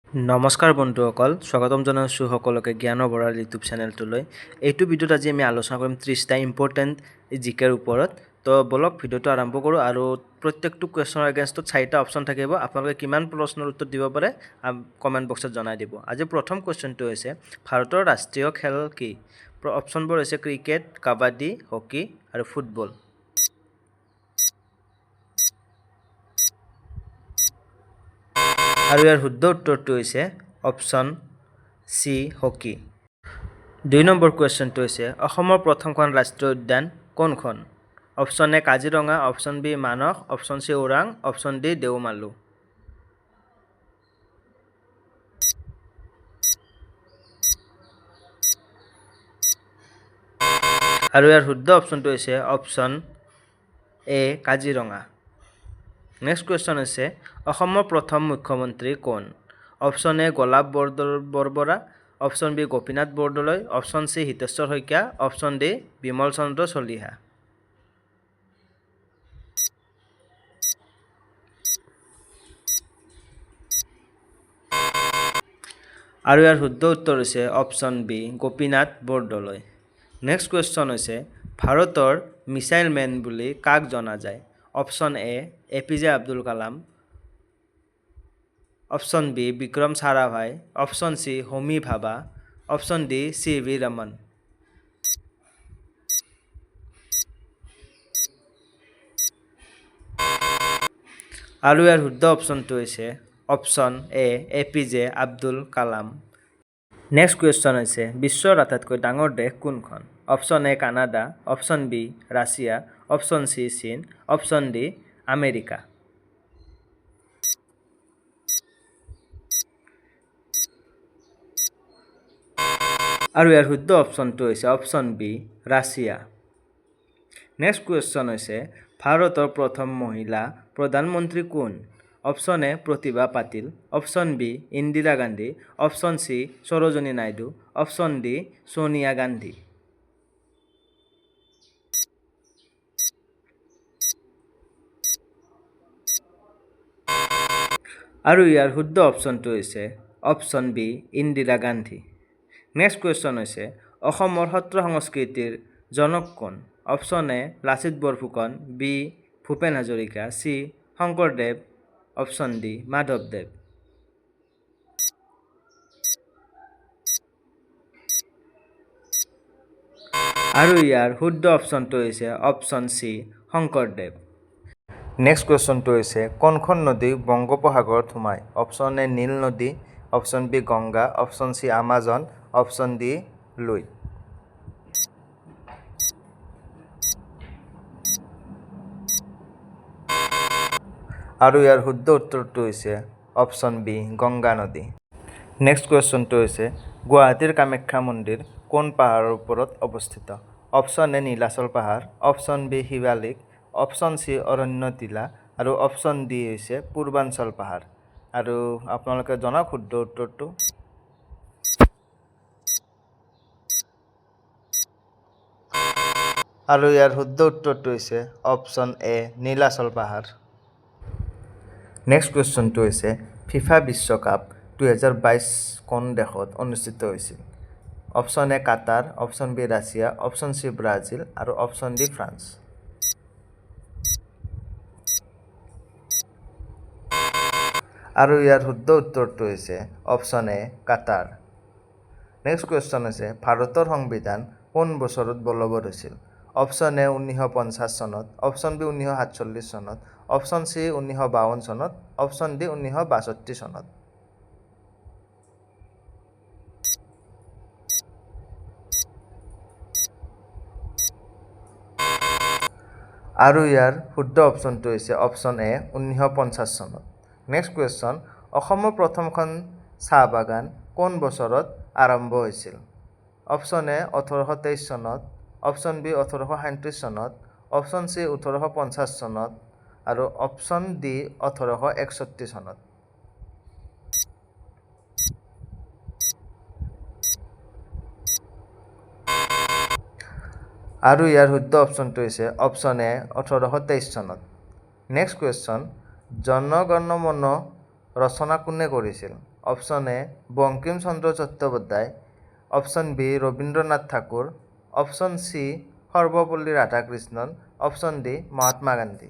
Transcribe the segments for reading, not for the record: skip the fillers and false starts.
নমস্কাৰ বন্ধুসকল, স্বাগতম জনাইছোঁ সকলোকে জ্ঞান ভৰাল ইউটিউব চেনেলটোলৈ। এইটো ভিডিঅ'ত আজি আমি আলোচনা কৰিম 30টা ইম্পৰ্টেণ্ট জিকেৰ ওপৰত। তো বলক ভিডিঅ'টো আৰম্ভ কৰোঁ। আৰু প্ৰত্যেকটো কুৱেশ্যনৰ এগেইনষ্টত 4টা অপশ্যন থাকিব। আপোনালোকে কিমান প্ৰশ্নৰ উত্তৰ দিব পাৰে কমেণ্ট বক্সত জনাই দিব। আজি প্ৰথম কুৱেশ্যনটো হৈছে ভাৰতৰ ৰাষ্ট্ৰীয় খেল কি? অপশ্যনবোৰ হৈছে ক্ৰিকেট, কাবাডী, হকী আৰু ফুটবল। আৰু ইয়াৰ শুদ্ধ উত্তৰটো হৈছে অপশ্যন চি, হকী। 2 নম্বৰ কুৱেশ্যনটো হৈছে অসমৰ প্ৰথমখন ৰাষ্ট্ৰীয় উদ্যান কোনখন? Option A Kaziranga, option B Manas, option C Orang, option D Deomalu. আৰু ইয়াৰ শুদ্ধ অপশ্যনটো হৈছে option A Kaziranga. Next question হৈছে অসমৰ প্ৰথম মুখ্যমন্ত্ৰী কোন? Option A Golap Borbora, option B Gopinath Bordoloi, option C Hiteswar Saikia, option D Bimal Chandra Chaliha. আৰু ইয়াৰ শুদ্ধ উত্তৰ হৈছে option B Gopinath Bordoloi. Next question হৈছে ভাৰতৰ মিছাইল মেন বুলি কাক জনা যায়? Option A APJ Abdul Kalam, option B Vikram Sarabhai, option C Homi Bhabha, option D CV Raman. আৰু ইয়াৰ শুদ্ধ অপশ্যনটো হৈছে option A APJ Abdul Kalam. Next question হৈছে বিশ্বৰ আটাইতকৈ ডাঙৰ দেশ কোনখন? Option A Canada, option B Russia, option C চীন, অপশ্যন ডি আমেৰিকা। আৰু ইয়াৰ শুদ্ধ অপশ্যনটো হৈছে option B Russia. Next question হৈছে ভাৰতৰ প্ৰথম মহিলা প্ৰধানমন্ত্ৰী কোন? Option A Pratibha Patil, option B Indira Gandhi, option C Sarojini Naidu, option D Sonia Gandhi. আৰু ইয়াৰ শুদ্ধ অপশ্যনটো হৈছে option B Indira Gandhi. Next question হৈছে অসমৰ সত্ৰ সংস্কৃতিৰ জনক কোন? Option A Lachit Borphukan, B Bhupen Hazarika, C Sankardev, option D মাধৱদেৱ। আৰু ইয়াৰ শুদ্ধ অপশ্যনটো হৈছে অপশ্যন চি শংকৰদেৱ। নেক্সট কুৱেশ্যনটো হৈছে কোনখন নদী বংগোপসাগৰত সোমায়? অপশ্যন এ নীল নদী, option B Ganga, option C Amazon, option D লুই। আৰু ইয়াৰ শুদ্ধ উত্তৰটো হৈছে অপশ্যন বি গংগা নদী। নেক্সট কুৱেশ্যনটো হৈছে গুৱাহাটীৰ কামাখ্যা মন্দিৰ কোন পাহাৰৰ ওপৰত অৱস্থিত? অপশ্যন এ নীলাচল পাহাৰ, option B Shivalik, option C Aranya টিলা আৰু অপশ্যন ডি হৈছে পূৰ্বাঞ্চল পাহাৰ। আৰু আপোনালোকে জনাওক শুদ্ধ উত্তৰটো। আৰু ইয়াৰ শুদ্ধ উত্তৰটো হৈছে অপশ্যন এ নীলাচল পাহাৰ। নেক্সট কুৱেশ্যনটো হৈছে ফিফা বিশ্বকাপ 2022 কোন দেশত অনুষ্ঠিত হৈছিল? Option A Qatar, option B Russia, option C Brazil আৰু অপশ্যন ডি ফ্ৰান্স। আৰু ইয়াৰ শুদ্ধ উত্তৰটো হৈছে option A Qatar. Next question হৈছে ভাৰতৰ সংবিধান কোন বছৰত বলবৎ হৈছিল? অপশ্যন এ 1950 চনত, অপশ্যন বি 1947 চনত, অপশ্যন চি 1952 চনত, অপশ্যন ডি 1962 চনত। আৰু ইয়াৰ শুদ্ধ অপশ্যনটো হৈছে অপশ্যন এ 1950 চনত। নেক্সট কুৱেশ্যন অসমৰ প্ৰথমখন চাহ বাগান কোন বছৰত আৰম্ভ হৈছিল? অপশ্যন এ 1823 চনত, অপশ্যন বি 1837 চনত, অপশ্যন চি 1850 চনত আৰু অপশ্যন ডি 1861 চনত। আৰু ইয়াৰ শুদ্ধ অপশ্যনটো হৈছে অপশ্যন এ 1823 চনত। নেক্সট কুৱেশ্যন জন গণ মন ৰচনা কোনে কৰিছিল? Option A Bankimchandra Chattopadhyay, option B Rabindranath Thakur, option C Sarvepalli Radhakrishnan, option D Mahatma Gandhi.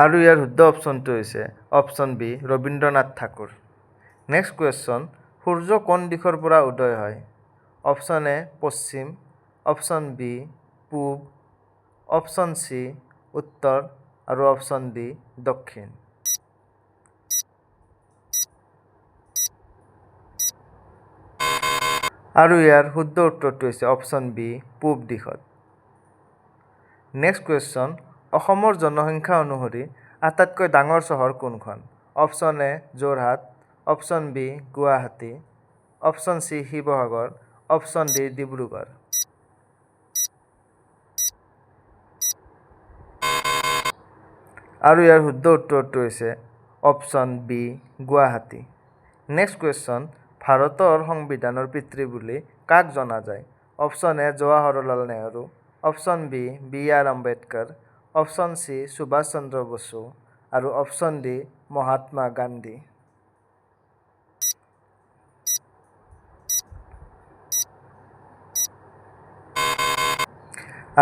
আৰু ইয়াৰ শুদ্ধ অপশ্যনটো হৈছে option B Rabindranath Thakur. Next question, সূৰ্য কোন দিশৰ পৰা উদয় হয়? অপশ্যন এ পশ্চিম, অপশ্যন বি পূব, অপশ্যন চি উত্তৰ আৰু অপশ্যন ডি দক্ষিণ। আৰু ইয়াৰ শুদ্ধ উত্তৰটো হৈছে অপশ্যন বি পূব দিশত। নেক্সট কুৱেশ্যন, অসমৰ জনসংখ্যা অনুসৰি আটাইতকৈ ডাঙৰ চহৰ কোনখন? Option A Jorhat, option B Guwahati, option C Sivasagar, option D Dibrugarh. আৰু ইয়াৰ শুদ্ধ উত্তৰটো হৈছে option B Guwahati. Next question, ভাৰতৰ সংবিধানৰ পিতৃ বুলি কাক জনা যায়? Option A Jawaharlal Nehru, option B BR. Ambedkar, option C Subhash Chandra Bose আৰু অপশ্যন ডি মহাত্মা গান্ধী।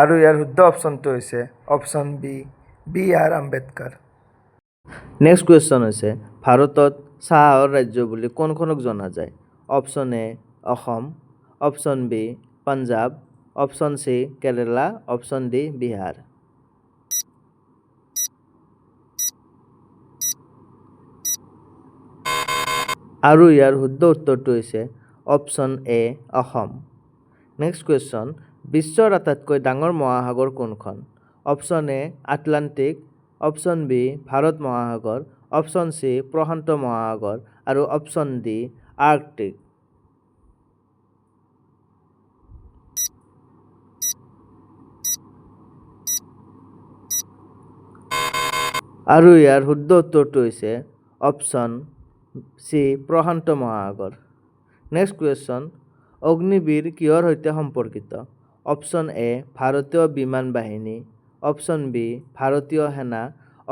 আৰু ইয়াৰ শুদ্ধ অপশ্যনটো হৈছে option B BR. Ambedkar. Next question হৈছে, ভাৰতত চাহৰ ৰাজ্য বুলি কোনখনক জনা যায়? Option A Assam, option B Punjab, option C Kerala, option D Bihar. আৰু ইয়াৰ শুদ্ধ উত্তৰটো হৈছে option A Assam. Next question, বিশ্বৰ আটাইতকৈ ডাঙৰ মহাসাগৰ কোনখন? Option A Atlantic, option B Bharat মহাসাগৰ, অপশ্যন চি প্ৰশান্ত মহাসাগৰ আৰু অপশ্যন ডি আৰ্কটিক। আৰু ইয়াৰ শুদ্ধ উত্তৰটো হৈছে অপশ্যন চি প্ৰশান্ত মহাসাগৰ। নেক্সট কুৱেশ্যন, অগ্নিবীৰ কিহৰ সৈতে সম্পৰ্কিত? অপশ্যন এ ভাৰতীয় বিমান বাহিনী, অপশ্যন বি ভাৰতীয় সেনা,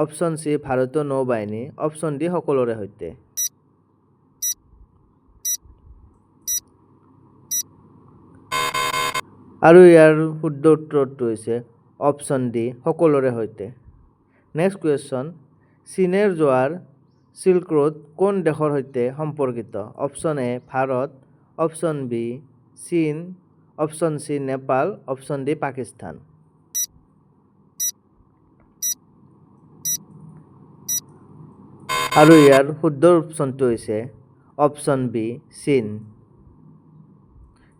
অপশ্যন চি ভাৰতীয় নৌবাহিনী, অপশ্যন ডি সকলোৰে সৈতে। আৰু ইয়াৰ শুদ্ধ উত্তৰটো হৈছে অপশ্যন ডি সকলোৰে সৈতে। নেক্সট কুৱেশ্যন, চীনৰ জোৱাৰ চিল্ক ৰোড কোন দেশৰ সৈতে সম্পৰ্কিত? Option A Bharat, option B চীন, option C Nepal, option D Pakistan. আৰু ইয়াৰ শুদ্ধ অপশ্যনটো হৈছে অপশ্যন বি চীন।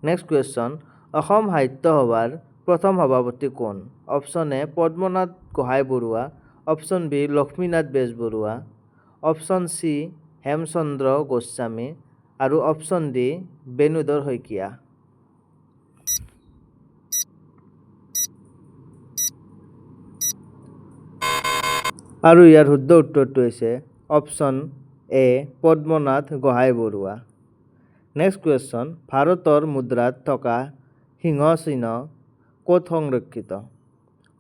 নেক্সট কুৱেশ্যন, অসম সাহিত্য সভাৰ প্ৰথম সভাপতি কোন? Option A Padmanath Gohain Baruah, option B Lakshminath Bezbaroa, option C Hemchandra Goswami আৰু অপশ্যন ডি বেণুধৰ শইকীয়া। আৰু ইয়াৰ শুদ্ধ উত্তৰটো হৈছে option A Padmanath Gohain Barua. Next question, ভাৰতৰ মুদ্ৰাত থকা সিংহ চিহ্ন ক'ত সংৰক্ষিত?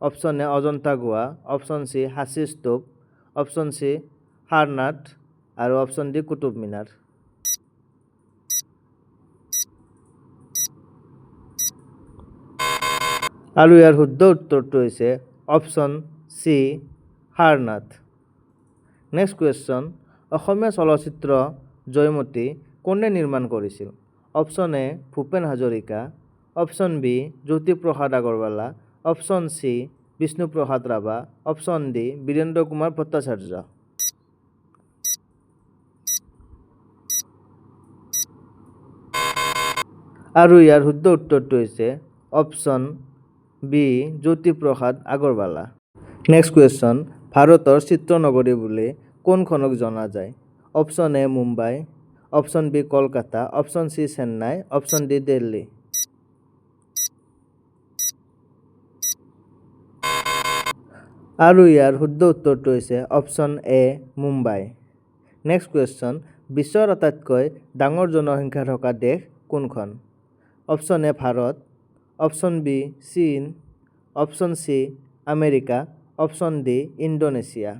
অপশ্যন এ অজন্তা গুহা, অপশ্যন চি সাঁচী স্তূপ, অপশ্যন চি সাৰনাথ আৰু অপশ্যন ডি কুতুব মিনাৰ। আৰু ইয়াৰ শুদ্ধ উত্তৰটো হৈছে option C Sarnath. Next question, Asamiya চলচ্চিত্ৰ জয়মতী কোনে নিৰ্মাণ কৰিছিল? Option A Bhupen Hazarika, option B Jyotiprasad Agarwala, option C Bishnuprasad Rabha, option D Birendra Kumar Bhattacharya. আৰু ইয়াৰ শুদ্ধ উত্তৰটো হৈছে option B Jyotiprasad Agarwala. Next question, ভাৰতৰ চিত্ৰনগৰী বুলি কোনখনক জনা যায়? Option A Mumbai, option B Kolkata, option C Chennai, option D Delhi. আৰু ইয়াৰ শুদ্ধ উত্তৰটো হৈছে option A Mumbai. Next question, বিশ্বৰ আটাইতকৈ ডাঙৰ জনসংখ্যা থকা দেশ কোনখন? Option A Bharat, option B চীন, option C America, option D Indonesia.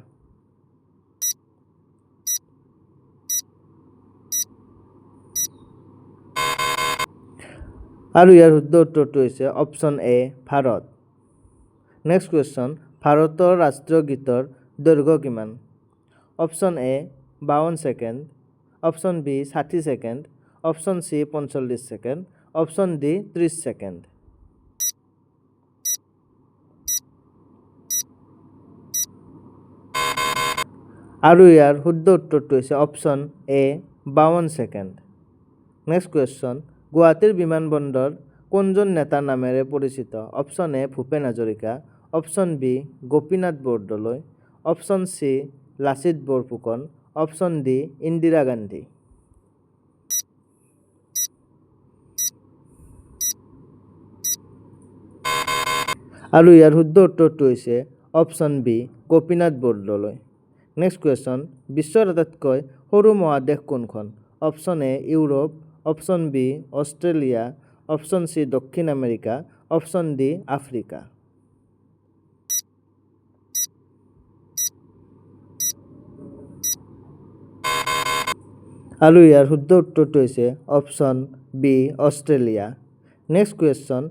আৰু ইয়াৰ শুদ্ধ উত্তৰটো হৈছে option A Bharat. Next question, ভাৰতৰ ৰাষ্ট্ৰীয় গীতৰ দৈৰ্ঘ্য কিমান? Option A 52 second, option B 60 second, option C 45 second, option D 30 second. আৰু ইয়াৰ শুদ্ধ উত্তৰটো হৈছে option A 52 second. Next question, গুৱাহাটীৰ বিমানবন্দৰ কোনজন নেতাৰ নামেৰে পৰিচিত? Option A Bhupen Hazarika, option B Gopinath Bordoloi, option C Lachit Borphukan, option D Indira Gandhi. আৰু ইয়াৰ শুদ্ধ উত্তৰটো হৈছে option B Gopinath Bordoloi. Next question, বিশ্বৰ আটাইতকৈ সৰু মহাদেশ কোনখন? Option A Europe, option B Australia, option C দক্ষিণ আমেৰিকা, অপশ্যন ডি আফ্ৰিকা। আৰু ইয়াৰ শুদ্ধ উত্তৰটো হৈছে option B Australia. Next question,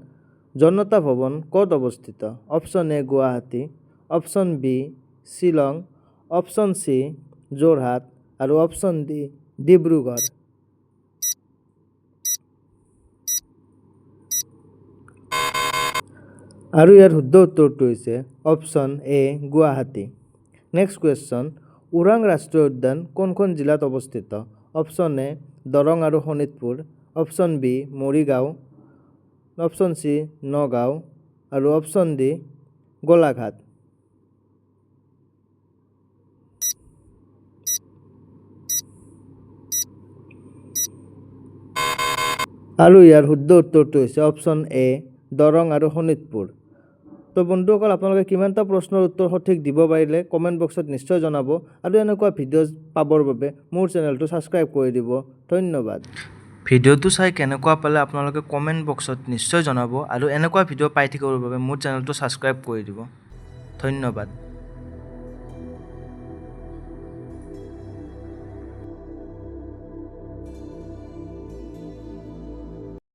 Janata Bhawan ক'ত অৱস্থিত? Option A Guwahati, option B Shillong, option C Jorhat আৰু অপশ্যন ডি ডিব্ৰুগড়। আৰু ইয়াৰ শুদ্ধ উত্তৰটো হৈছে option A Guwahati. Next question, Orang ৰাষ্ট্ৰীয় উদ্যান কোনখন জিলাত অৱস্থিত? অপশ্যন এ দৰং আৰু Sonitpur, option B Morigaon, option C Nagaon আৰু অপশ্যন ডি গোলাঘাট। আৰু ইয়াৰ শুদ্ধ উত্তৰটো হৈছে অপশ্যন এ দৰং আৰু শোণিতপুৰ। তো বন্ধুসকল, আপোনালোকে কিমানটা প্ৰশ্নৰ উত্তৰ সঠিক দিব পাৰিলে কমেণ্ট বক্সত নিশ্চয় জনাব আৰু এনেকুৱা ভিডিঅ'জ পাবৰ বাবে মোৰ চেনেলটো ছাবস্ক্ৰাইব কৰি দিব। ধন্যবাদ। ভিডিঅ'টো চাই কেনেকুৱা পালে আপোনালোকে কমেণ্ট বক্সত নিশ্চয় জনাব আৰু এনেকুৱা ভিডিঅ' পাই থাকিবৰ বাবে মোৰ চেনেলটো ছাবস্ক্ৰাইব কৰি দিব। ধন্যবাদ।